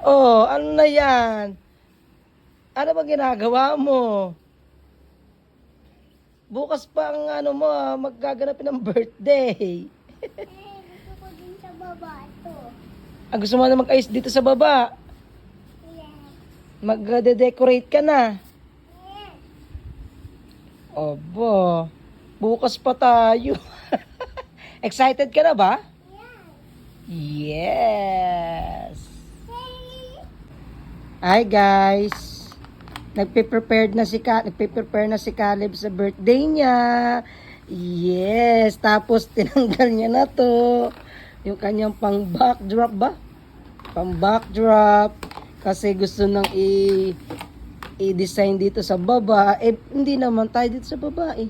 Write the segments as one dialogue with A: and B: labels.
A: Oh, ano na yan? Ano ba ginagawa mo? Bukas pa ang ano mo, maggaganapin ng birthday.
B: Gusto ko din sa baba ito.
A: Gusto mo na mag-ayos dito sa baba?
B: Yes.
A: Magde-decorate ka na.
B: Yes.
A: Obo, bukas pa tayo. Excited ka na ba?
B: Yes.
A: Yes.
B: Hey.
A: Hi guys. Nagpe-prepare na si Caleb sa birthday niya. Yes, tapos tinanggal niya na 'to. Yung kanyang pang backdrop ba? Pang backdrop kasi gusto nang i-design dito sa baba. Eh hindi naman tayo dito sa baba eh.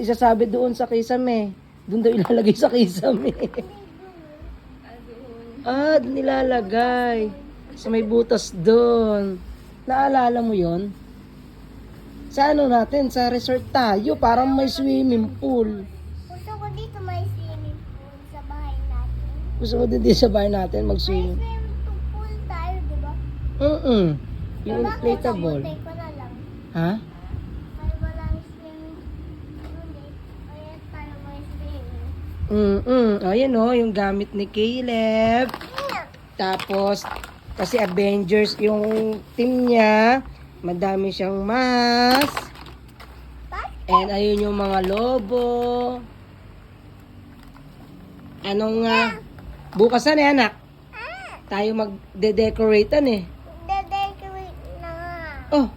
A: Isasabi doon sa kisame. Doon daw ilalagay sa kisame. Doon nilalagay. Sa may butas doon. Naalala mo yon? Sa ano natin? Sa resort tayo. Parang may swimming pool.
B: Gusto ko dito may swimming pool sa bahay natin.
A: Gusto mo din sa bahay natin
B: May
A: mag-swimming?
B: swimming pool tayo, di ba?
A: Yung inflatable.
B: Bakit ko na lang?
A: Ha?
B: May walang swimming pool eh. Kaya tayo may swimming.
A: Ayan o, yung gamit ni Caleb. Tapos, kasi Avengers yung team niya. Madami siyang mask. And ayun yung mga lobo. Anong bukas na eh, anak? Tayo magde-decoratean eh.
B: De-decorate na nga.
A: Oh.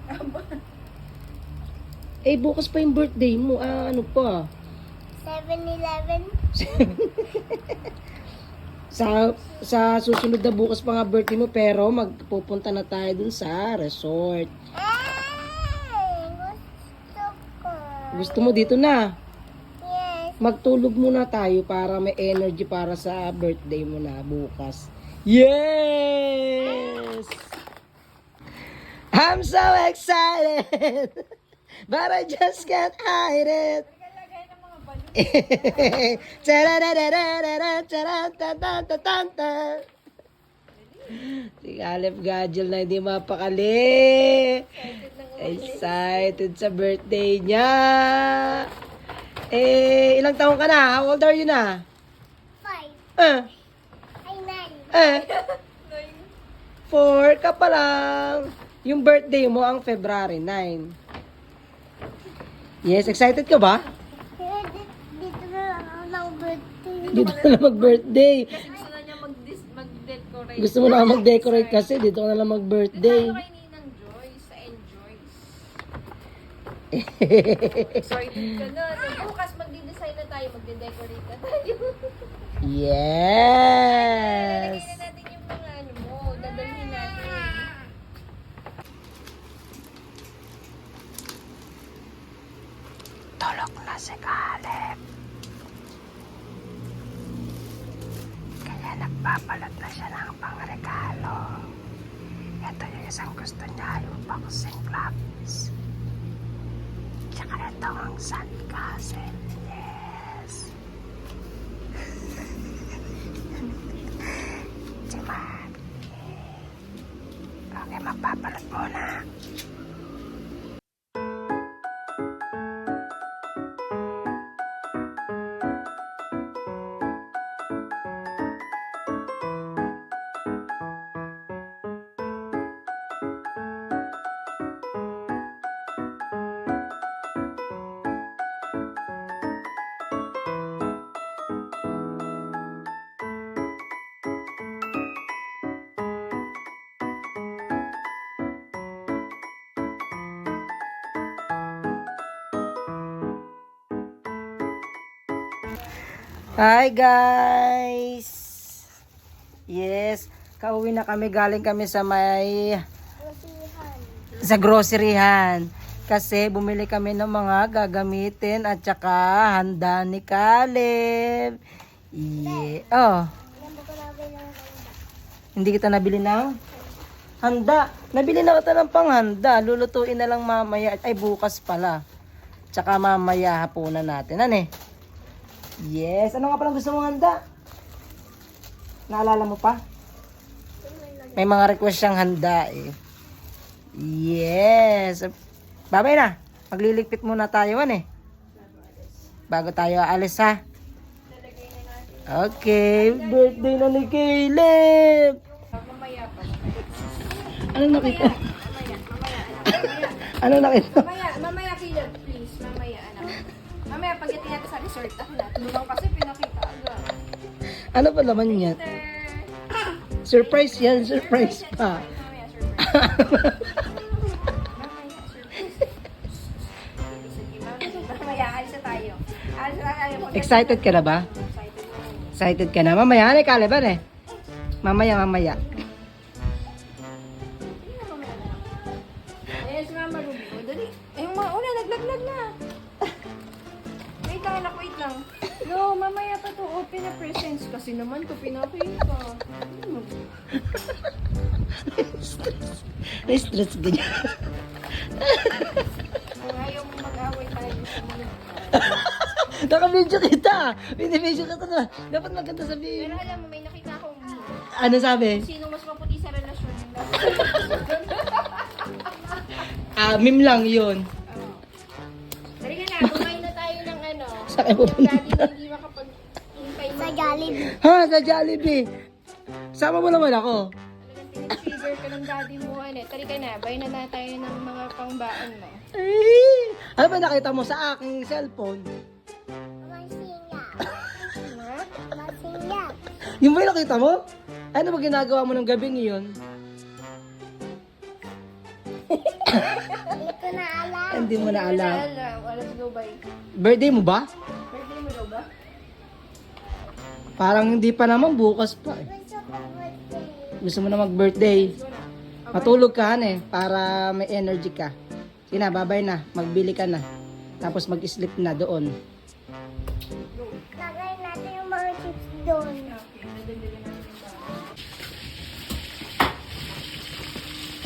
A: Bukas pa yung birthday mo. Ano pa?
B: 7-Eleven.
A: Sa susunod na bukas pa nga birthday mo, pero magpupunta na tayo dun sa resort.
B: Gusto ko.
A: Gusto mo dito na?
B: Yes.
A: Magtulog muna tayo para may energy para sa birthday mo na bukas. Yes! I'm so excited! But I just can't hide it. Si Caleb Gadgel na hindi mapakali. Excited sa birthday niya. Ilang taon ka na? How old are you na?
B: 5.
A: Ah,
B: Ay,
A: 4 ka pa lang. Yung birthday mo ang February 9. Yes, excited ka ba?
B: 9. Dito na lang ako ng birthday.
A: Dito ka na mag-birthday.
C: Gusto na niya mag-decorate.
A: Gusto mo na mag-decorate kasi dito ka na lang mag-birthday.
C: Tayo kay Ninang Joyce sa Enjoys. Excited ka na. Bukas magdi-design na tayo, magde-decorate na tayo.
A: Yes!
C: Lalagay na natin yung mga ano mo, dadalhin natin.
A: Tulog na si Caleb. Kaya nagpapalat na siya ng pangregalo. Ito yung isang gusto niya, yung boxing gloves. Tsaka ito ang sandcastle. Yes. Si Mark. Okay, magpapalat muna. Hi guys! Yes, kauwi na kami, galing kami sa may groceryhan. Kasi bumili kami ng mga gagamitin at saka handa ni Caleb. Yeah. Oh, hindi kita nabili ng handa. Nabili na kita ng panghanda. Lulutuin na lang mamaya. Ay, bukas pala. Tsaka mamaya hapunan natin. Ano eh? Yes. Ano nga palang gusto mong handa? Naalala mo pa? May mga request siyang handa eh. Yes. Babay na. Magliligpit muna tayo eh. Bago tayo alis ha. Okay. Birthday na ni Caleb.
C: Mamaya pa.
A: Ano nakita? Ano nakita?
C: Mamaya Caleb, please. Mamaya, anak. Mamaya, pagdating natin sa resort, ako na. Tulungan kasi pinakita agad.
A: Ano pa naman yan? Surprise yan. Surprise pa.
C: Mamaya, surprise. Mamaya, alis na tayo. Alis na tayo.
A: Excited ka na ba? Excited ka na? Mamaya na Caleb eh. Mamaya.
C: Ayan si Mama Ruby. O, dali. Ay, yung mga una, naglaglag na. Wait lang, anak, wait lang. No, mamaya pa to open na presents. Kasi naman to pinakita.
A: Na-stress ka niya.
C: Ayaw mo mag-away tayo sa mga.
A: Naka-video kita. Video kita na. Dapat maganda sabihin.
C: Pero alam mo, may nakita akong meme.
A: Ano sabi?
C: Sino mas maputi sa relasyon yung
A: Meme lang yun.
C: Dali ka na, kumain na tayo ng ano.
A: Saan kayo
C: Yung
A: pupunta?
C: daddy na hindi makapag-impay
B: Sa Jollibee.
A: Ha? Sa Jollibee. Sama mo naman ako.
C: Trigger ka ng daddy mo. Tari ka na, bayan na tayo ng mga pangbaon mo.
A: Ay! Ano ba nakita mo sa aking cellphone?
B: Masingap.
C: Ha?
B: Masingap.
A: Yung ba yung nakita mo? Ano ba ginagawa mo ng gabing iyon?
B: Hindi ko na alam.
A: Hindi mo na alam.
C: Let's go by.
A: Birthday mo ba?
C: Birthday mo daw ba?
A: Parang hindi pa naman, bukas pa eh.
B: Gusto ko birthday.
A: Gusto mo na mag-birthday.
C: Go na.
A: Matulog ka han para may energy ka. Sige na, babay na. Magbili ka na. Tapos mag-sleep na doon.
B: Lagay natin yung mga chips doon.
C: Okay, nadagdagan natin yung baon.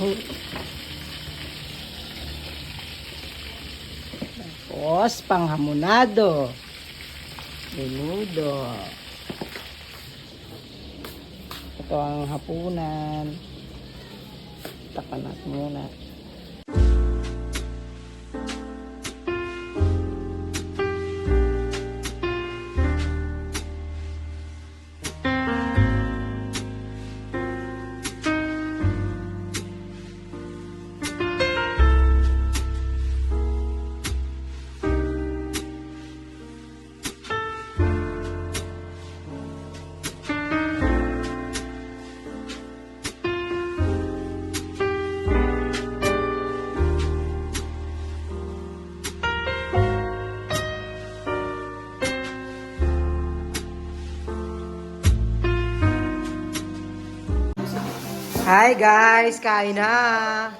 A: Oh. Tapos, panghamonado. Menudo. Ito ang hapunan. Takan natin muna. Hi guys, kain na.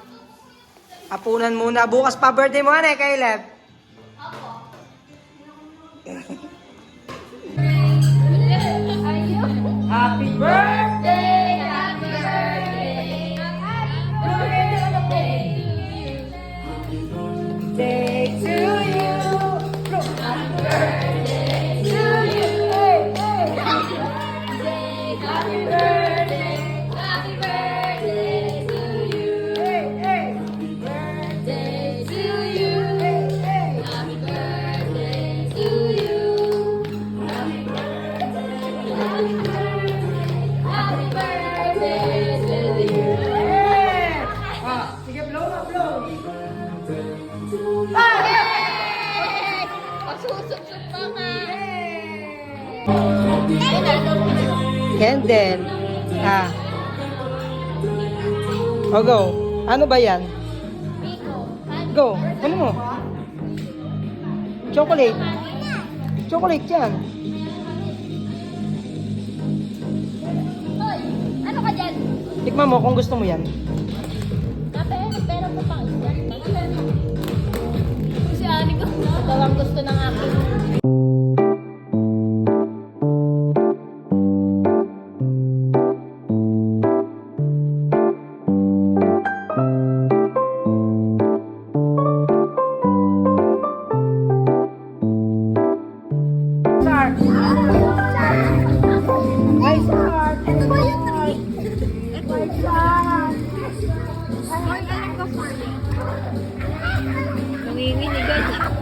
A: Hapunan muna. Bukas pa birthday mo Caleb. Happy birthday!
C: Happy birthday!
A: Day to you.
C: Happy birthday to you! Happy birthday! Happy birthday! Happy birthday to you! Happy birthday to you! Happy birthday to you! Happy birthday! Happy birthday! Happy birthday to you!
A: Sige, blow na, blow.
C: Pagsusok-sok pa nga!
A: Candle. O, go. Ano ba yan? Go. Ano mo? Chocolate. Chocolate yan.
C: Hoy! Ano ka dyan?
A: Tikman mo kung gusto mo yan.
C: Pero mo pang isda. Si Ani ko. Ito ang gusto ng akin.
A: Shark. Hi, Shark.
C: Mini-minigan.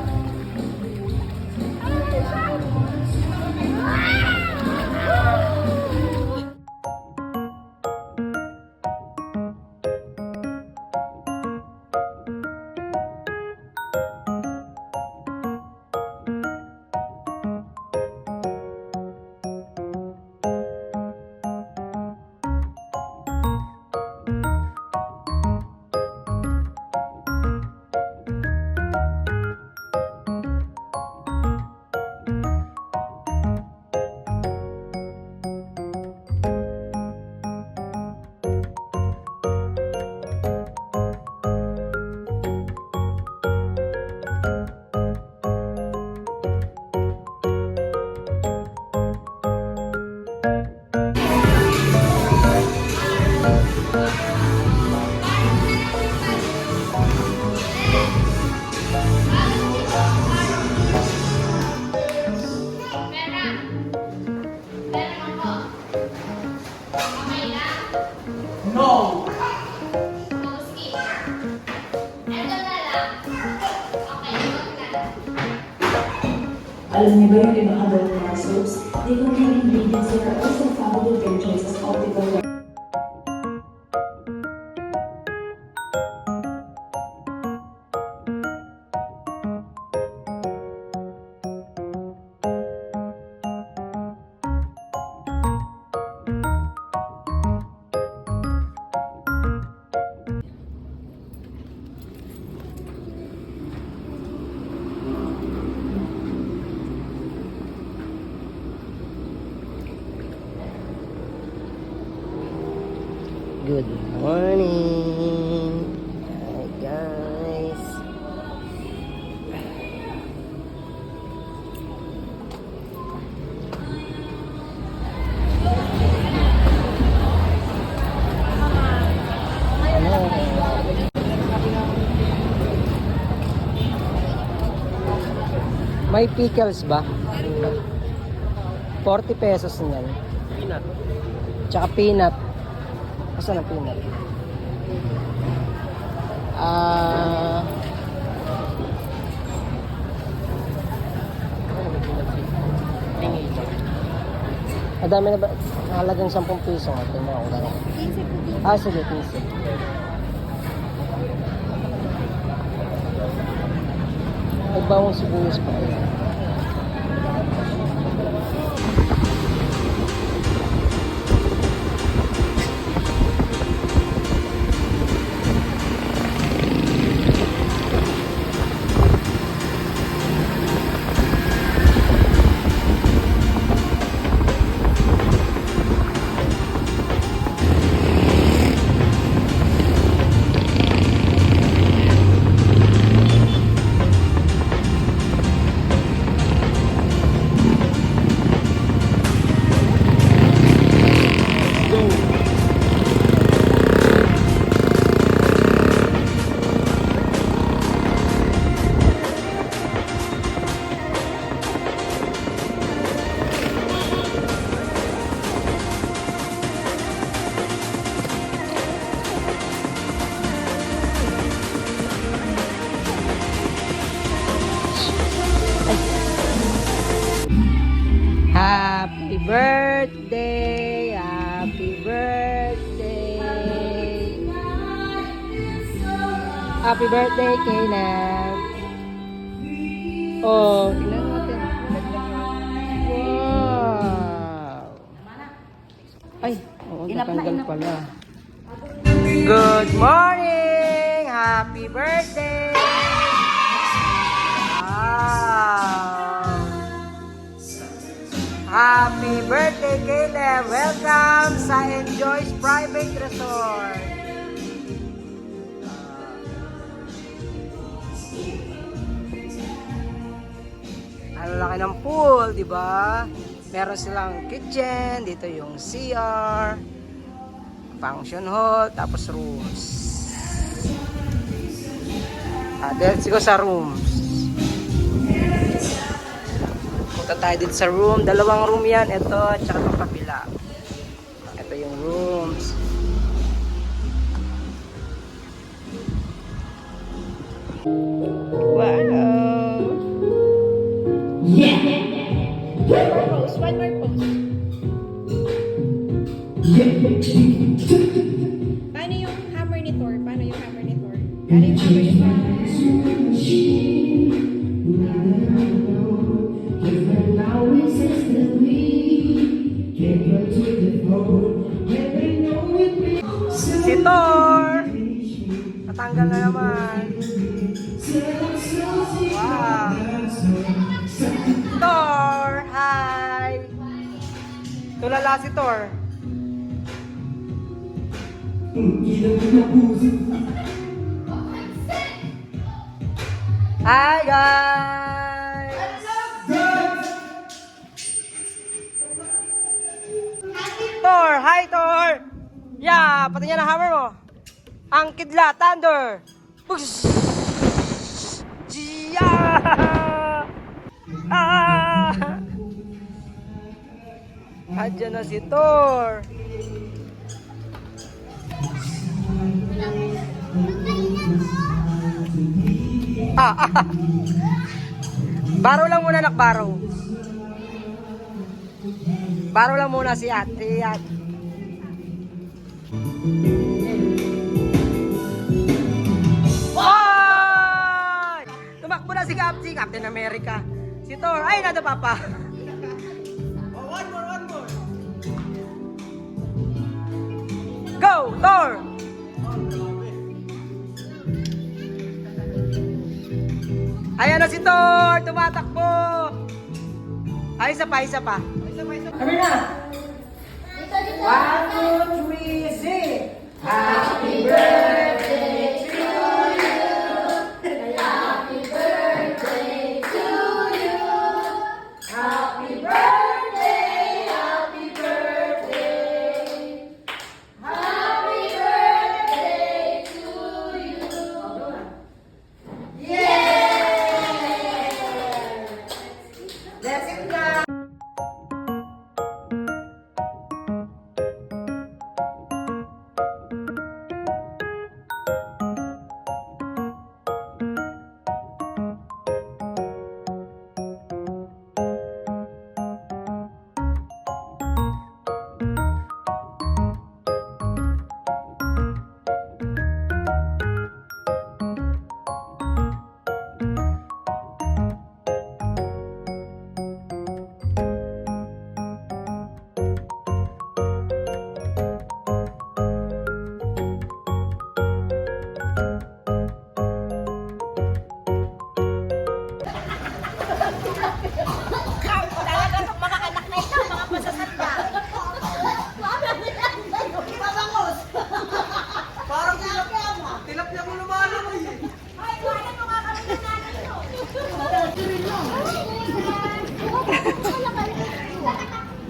D: Alam niyo ba yung ibang adult bar soaps? They contain ingredients that are also found in their choice of optical
A: Good morning. Hi guys. May pickles ba? 40 pesos niyan. Peanut. Tsaka peanut. Asan ang peanut? Madami na ba? Halagang 10 piso. Tingnan ko lang. 15. Sige, 15. May bawang sibuyas pa rin. Happy birthday, happy birthday. Happy birthday, Caleb. Oh, tingnan natin. Wow. Ay, oo, natanggal pala. Good morning, happy birthday. Wow. Happy birthday, Caleb! Welcome sa Enjoy's Private Resort. Ang laki ng pool, di ba? Meron silang kitchen, dito yung CR, function hall, tapos rooms. Let's go sa rooms. Punta tayo dito sa room. Dalawang room yan. Ito, tsaka itong kabila. Ito yung rooms. Wow!
C: One more pose. Paano yung hammer ni Thor? Paano yung hammer ni Thor? Paano yung hammer ni Thor?
A: Si Thor! Natanggal na naman. Wow! Thor! Hi! Tulala si Thor. Hi guys! Thor! Hi Thor! Yeah! Patingin ang hammer mo. Ang kidla, thunder! Push! Yeah! Ah! Andiyan na si Thor. Ah. Baro lang muna, nak, baro. Baro lang muna si ate. Oy! Tumakbo na si Captain America. Si Thor, ay, nada papa. One more. Go, Thor! Ayan na si Thor! Tumatakbo! Ay, isa pa. Kami na! 1, 2, 3, sing! Happy birthday to you! Happy birthday to you! Happy birthday! Happy birthday! Happy birthday to you! Yeah! That's it now!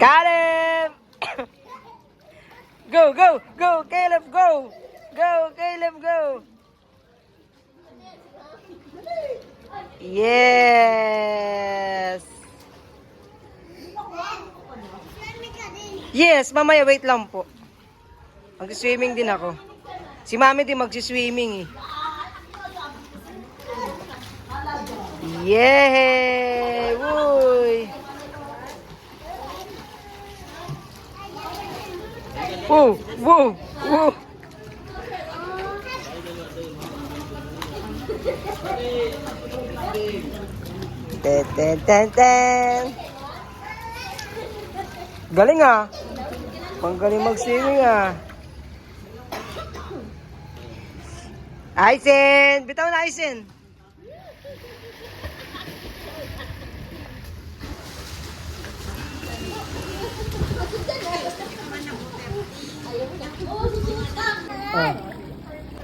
A: Caleb! Go, Caleb, go! Go, Caleb, go! Yes! Yes, mamaya wait lang po. Mag-swimming din ako. Si Mami din mag-swimming eh. Yay! Uy! Woo! Woo! Woo! Ten. Galing ah! Magaling mag-swimming ah! Aizen! Bitaw na Aizen!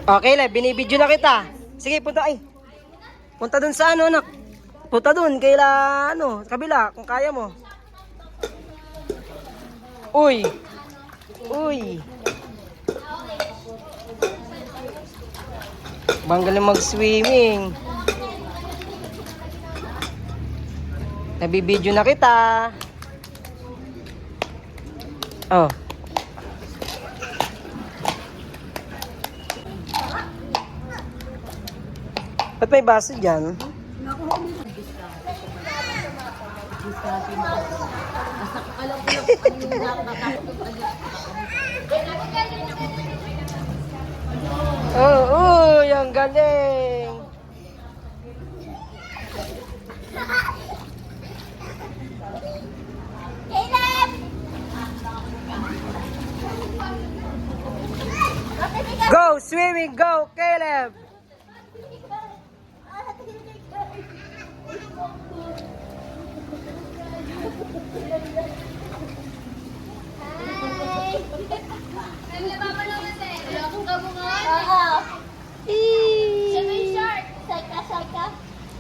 A: Okay, le, binibidyo na kita. Sige, punta ay. Punta dun sa ano, anak. Punta dun, kaila, ano, kabila, kung kaya mo. Uy. Banggaling mag-swimming. Nabibidyo na kita. Oh. Ba't may baso dyan? Oo, yung galing.
B: Caleb!
A: Go, swimming, go, Caleb!
B: Oo. Siya may shark. Shark ka.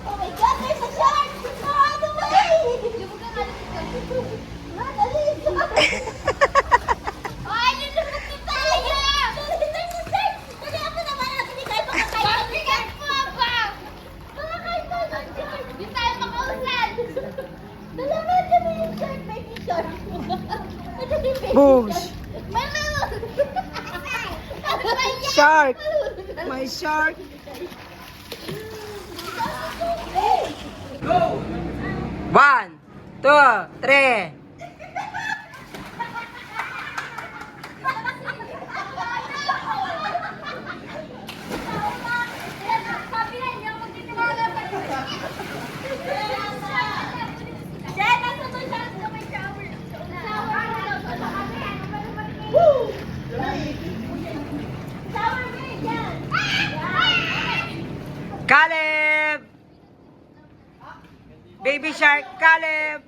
B: Oh my God, there's a shark! No, the way! Alis ka! Oh, ayun na po tayo! There's a shark! Dali ako naman natin, hindi tayo makakain. Pabigat po ba? Makakain tayo ng shark. Hindi tayo makausad. Dala natin mo yung shark, baby shark. Madali, baby
A: Boogs.
B: shark. Mama!
A: Shark! My shark! Go! 1, 2, 3. Caleb! Baby shark, Caleb!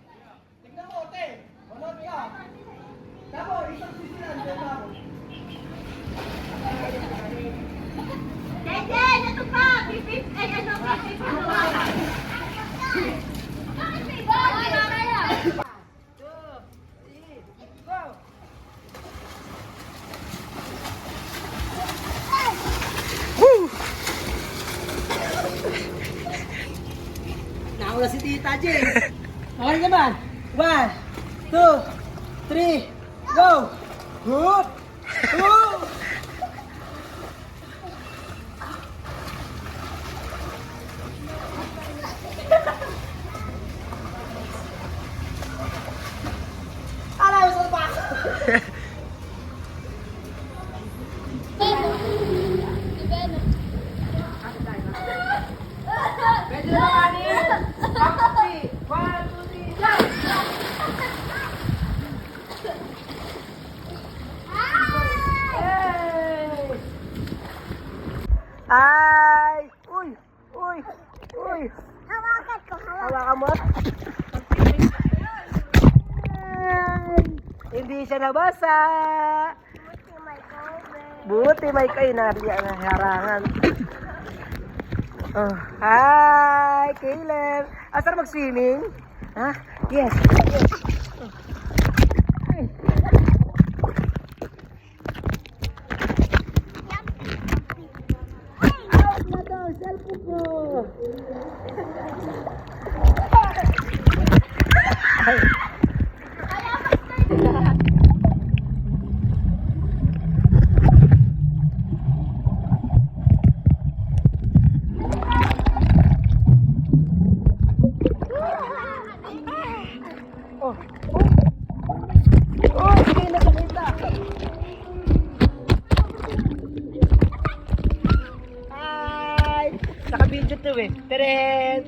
A: Nauna si Tita Jane. Okay naman. 1, 2, 3, go! Hoop! Hoop! Alam mo sa baso! Medyo na kanin! Happy! 1, 2, 3, jump! Ay! Uy! Uy! Uy!
B: Hawakan ko,
A: Hawakan mo? Ay! Hindi siya nabasa! Buti may kayo na harangan. Oh, hi, Caleb. Asar mag-swimming? Ha? Yes. Yes. Ay. Out na daw, cellphone ko. Ay. Oh, oh, hindi nakakita. Hi! Naka-video to eh. Teren!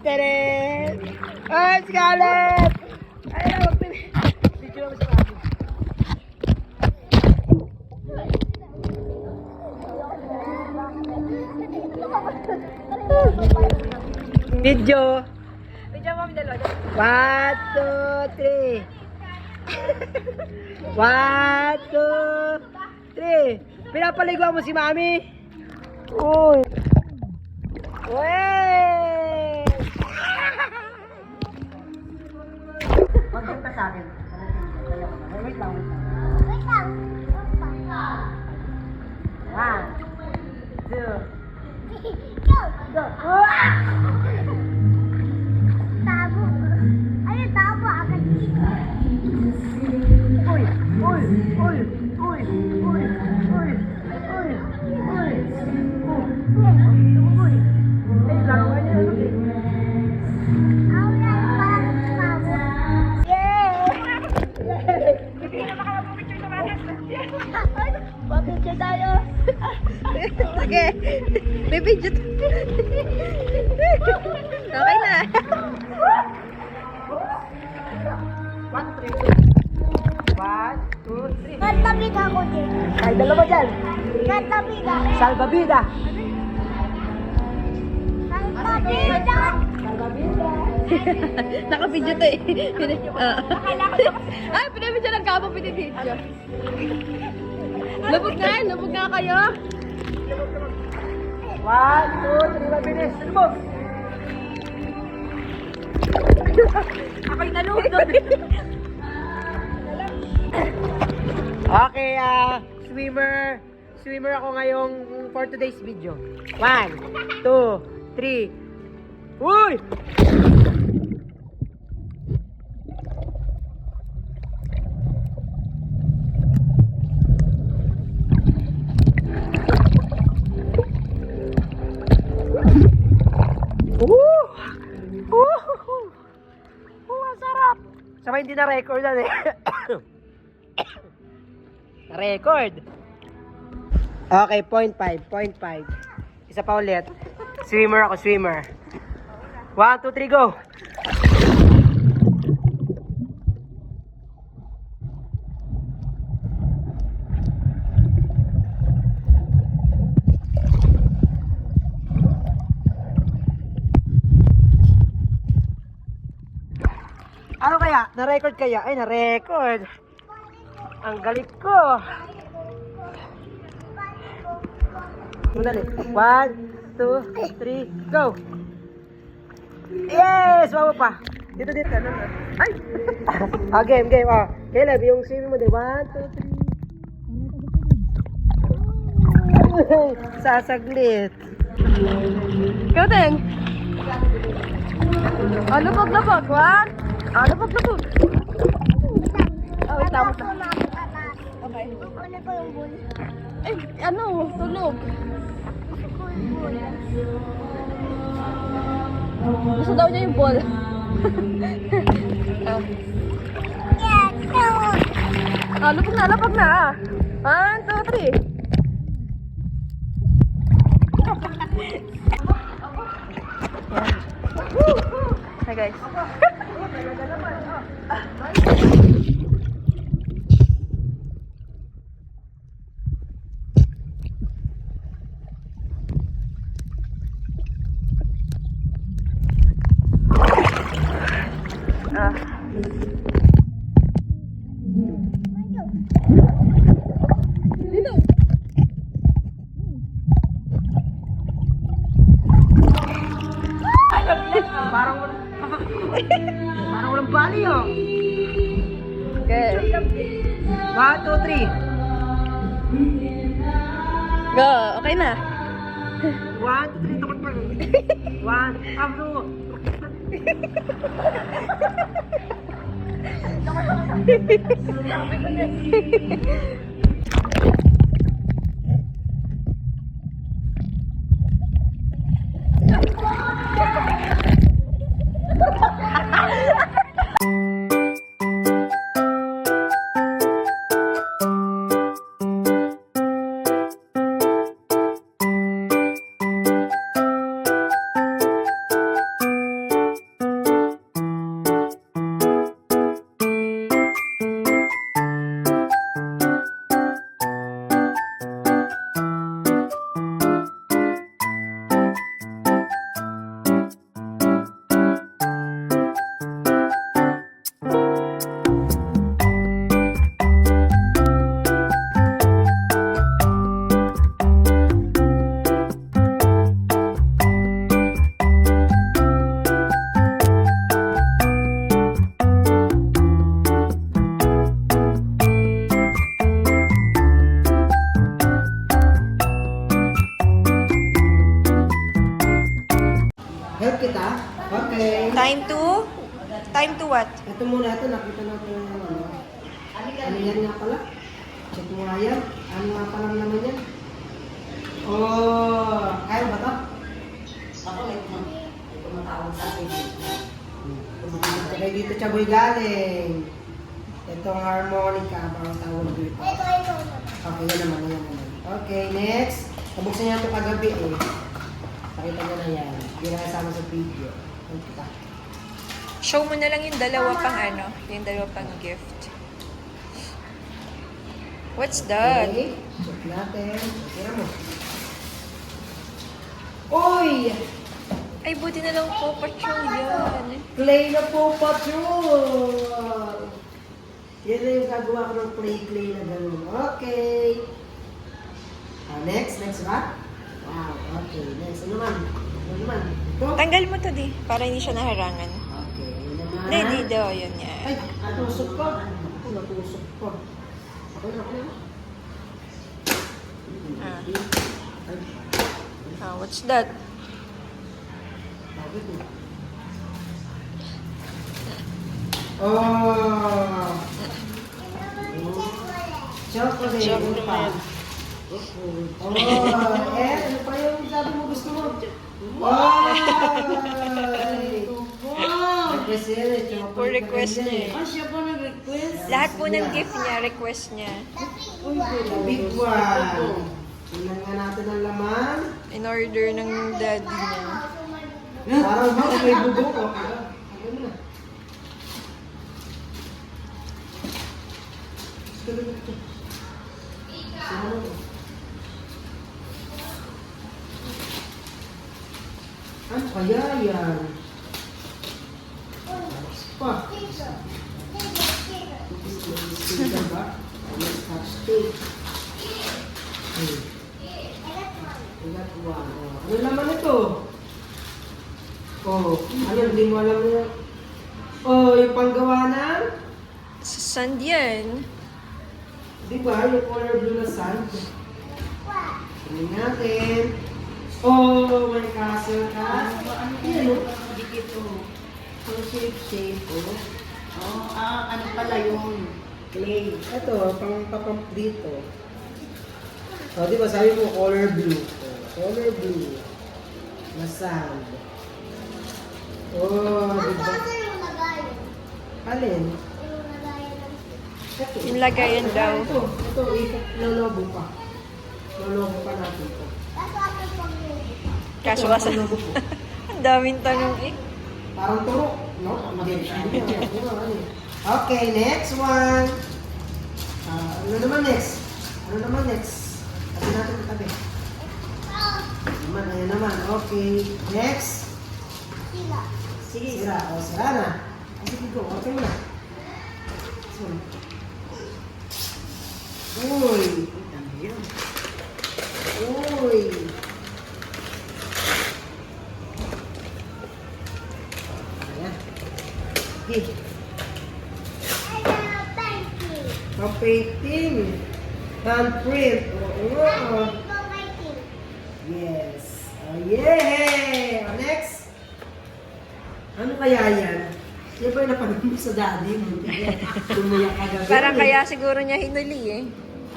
A: Teren! Ay, Scarlett! Ay, video naman sa akin. Video!
C: Video mo kami dalawa.
A: 1, 2, 3. 1, 2, 3. Pinapaliguan mo si Mami? Uy. Wey! Magpunta sa akin. Wait lang, wait lang.
B: Wait lang.
A: 1, 2,
B: Go!
A: go.
B: Tabo. Ayun, tabo. Agad dito.
A: Uy, uy, uy, uy, uy, uy, uy, uy, uy, uy.
B: Papicture tayo.
C: Sige. May video. Okay na.
B: Kantabig ako din.
A: Ay, dalawa dyan.
B: Kantabig ako.
A: Salbabida.
B: Kantabig ako.
C: Naka-video to eh. Ay, pinabidyo lang kamo, pinabidyo. Lubog nga kayo.
A: 1, 2, 3, mabilis. Lubog.
C: Ako'y nalubog doon.
A: Okay, swimmer ako ngayong for today's video. 1, 2, 3. Uy! Ang sarap! Sabay hindi na-record na eh. Record. Okay, 0.5. Isa pa ulit. Swimmer ako, swimmer. 1, 2, 3, go! Ano kaya? Na-record kaya? Ay, na-record. Ang galit ko. Dali. 1, 2, 3, go! Yes! Wawa pa. Dito. Ano na? Ay! Game. Caleb, yung swimming mo din. 1, 2, 3. Sasaglit.
C: Ikaw din. Lubog. Lubog. Wait lang. Okay.
B: Ano ko yung bull?
C: Ay, tulog. Gusto daw niya yung ball. Lubog na. 1, 2, 3. Hi guys.
A: Parang walang bali, oh.
C: Okay.
A: 1, 2, 3.
C: Go. Okay na.
A: 1, 2, 3. Takot pa. 1, abro. Help kita? Okay.
C: Time to what?
A: Ito muna, nakita natin yung ano. Ano yan nga pala? Check mo nga yan. Ano nga pala naman yan? Oh, kaya ba ito? Ako, may tumatawag sa akin. Tumatawag ka kayo dito, Chaboy galing. Itong harmonica, parang tawag dito.
B: Ito.
A: Okay, yan naman. Okay, next. Nabuksan niya ito kagabi eh. Pakita niya na yan. Hindi na kasama sa video. Kita.
C: Show mo na lang yung dalawa pang ano, yung dalawa pang gift. What's that?
A: Okay, check natin. Tira mo. Uy!
C: Ay, buti na lang po, Patrol yan.
A: Clay na po, Patrol! Yan na yung gagawa ko ng clay na gano'n. Okay. Next ba? Wow, okay. Next. Ano naman? Ito?
C: Tanggal mo to di, para hindi siya naharangan.
A: Okay, yun naman.
C: Hindi daw, yun yan.
A: Ay, natusok ko. Natusok ko. Okay na.
C: Ah.
A: Ay,
C: What's that?
A: bakit eh? Oh! Chocolate.
C: Chocolate.
A: Oh, ano pa yung sabi mo gusto mo? Wow! Request yan eh. chocolate
C: For request
A: na
C: niya
A: ganyan
B: Siya pa nag-request.
C: Lahat po ng gift niya, request niya.
A: Big one. Tingnan nga natin ang laman.
C: In order ng daddy niya.
A: Parang house may bubok. Ano na? Ano kaya yan? Pa. Sticker ba? Scotch tape. I got one. Ano naman ito? Oh, ano, hindi mo alam na. Oh, yung panggawa ng?
C: Sa sand yan.
A: Di ba? Yung color blue na sand. Tingnan natin. Oh, may castle ka. Ano yan?
B: Dikit to.
A: Ang shape. Oh.
B: Ano pala yung clay.
A: Ito, pang dito. Oh, di ba sabi mo color blue. Oh, color blue. Na sand. Oh, di ba?
B: yung lagay?
A: Alin?
B: Yung lagay ng...
A: Ito.
C: Yung lagayan daw.
A: Ito, lolobo pa. Lolobo pa natin ito.
B: Kaso ako pag-clay.
C: Kaso
A: Ito,
C: asa.
A: lolobo po.
C: Ang daming tanong eh.
A: Parang turo, no? Okay, next one. Ano naman next? Sabi natin ang tabi. Ayan naman. Okay. Next.
B: Sila.
A: Sira. O, sira na. Sige, go. Okay mo na. Uy. Uy. Ayan. Okay.
B: Thank you.
A: Painting. Handprint. Oo. Yes. Oh, yay! Oh, next. Ano kaya yan? Yan ba yung napanood mo sa daddy mo? Tumuyak ka gabi.
C: Parang kaya siguro niya hinuli eh.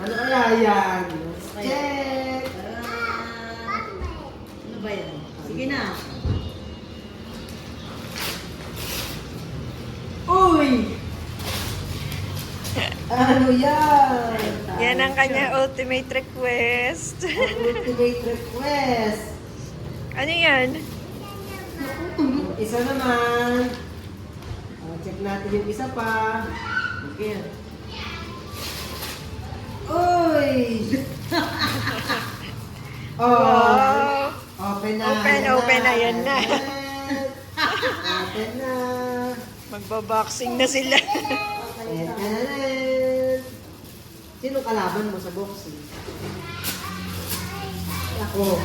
A: Ano kaya yan? Let's check.
B: Ano ba yan? Sige na.
A: Uy! Ano yan?
C: Yan ang kanya ultimate request.
A: Ang ultimate request.
C: Ano yan?
A: Isa naman. Check natin yung isa pa. Okay. Uy!
C: Wow!
A: Open na.
C: Open na, yan na.
A: Open na.
C: Magbaboxing na sila.
A: Ayan na. Sino kalaban mo sa boxing? Ako.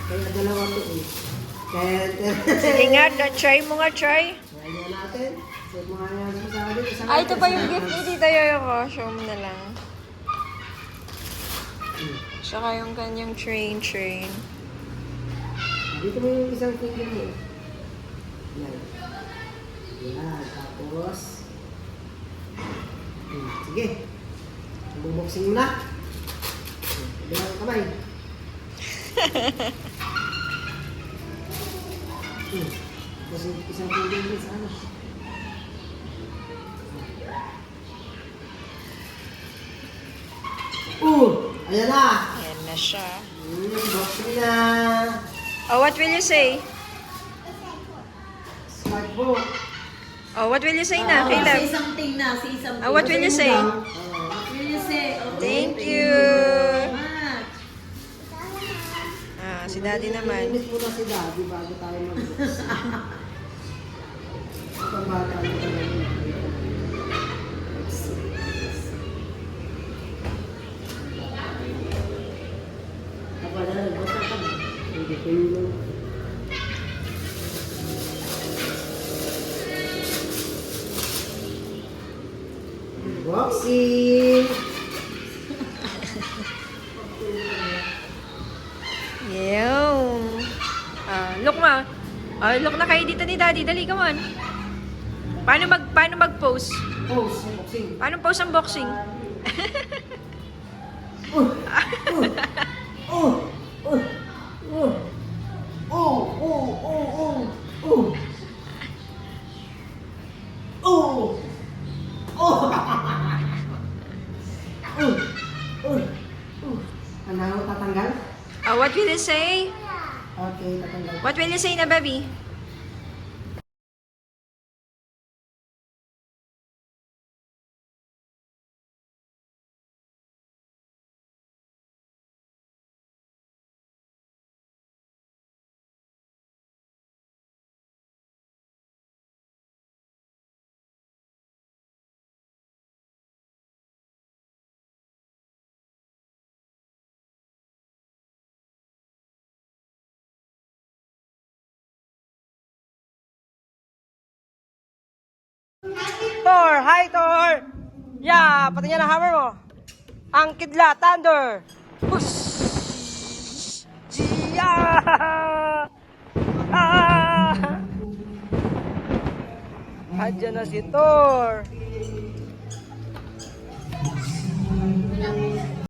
A: Kaya dalawa to eh.
C: Sige nga, try mo nga, try.
A: Try na natin. Set mo nga yan sa akin. Isang
C: Ay, ito pa yung gift ni Tita Yoyo ko. Show mo na lang. Tsaka yung kanyang train.
A: Dito mo yung isang finger mo. Yan. Yan. Tapos. Sige. Buboxing mo na. Bilang kamay. Tapos isang finger mo sa ano. Ayan na.
C: Ayan na siya.
A: Boxing na.
C: Oh, what will you say?
A: Smart book.
C: Oh, what will you say na,
E: Say
C: Caleb?
E: something na, say something.
C: Oh, what will you say?
E: What will you say?
C: Thank you.
E: Much.
C: Ah, si Daddy naman.
A: Inis muna si Daddy bago tayo mag-box. Itong bata na talaga.
E: Wala, basta ka na.
A: Hindi ko yun. Boxing!
C: Yung. Look ma. Look na kayo dito ni Daddy. Dali, come on. Paano mag-pose?
A: Pose, boxing.
C: Paano pose ang boxing?
A: Oh! Oh! Oh! Oh! Oh! Oh! Oh! Oh! Ano, tatanggal?
C: What will you say?
A: Okay, tatanggal.
C: What will you say na, baby?
A: Thor! Hi, Thor! Yeah! Pati niya na hammer mo. Ang kidlat, thunder! Push! Yeah! Ah! Andiyan na si Thor!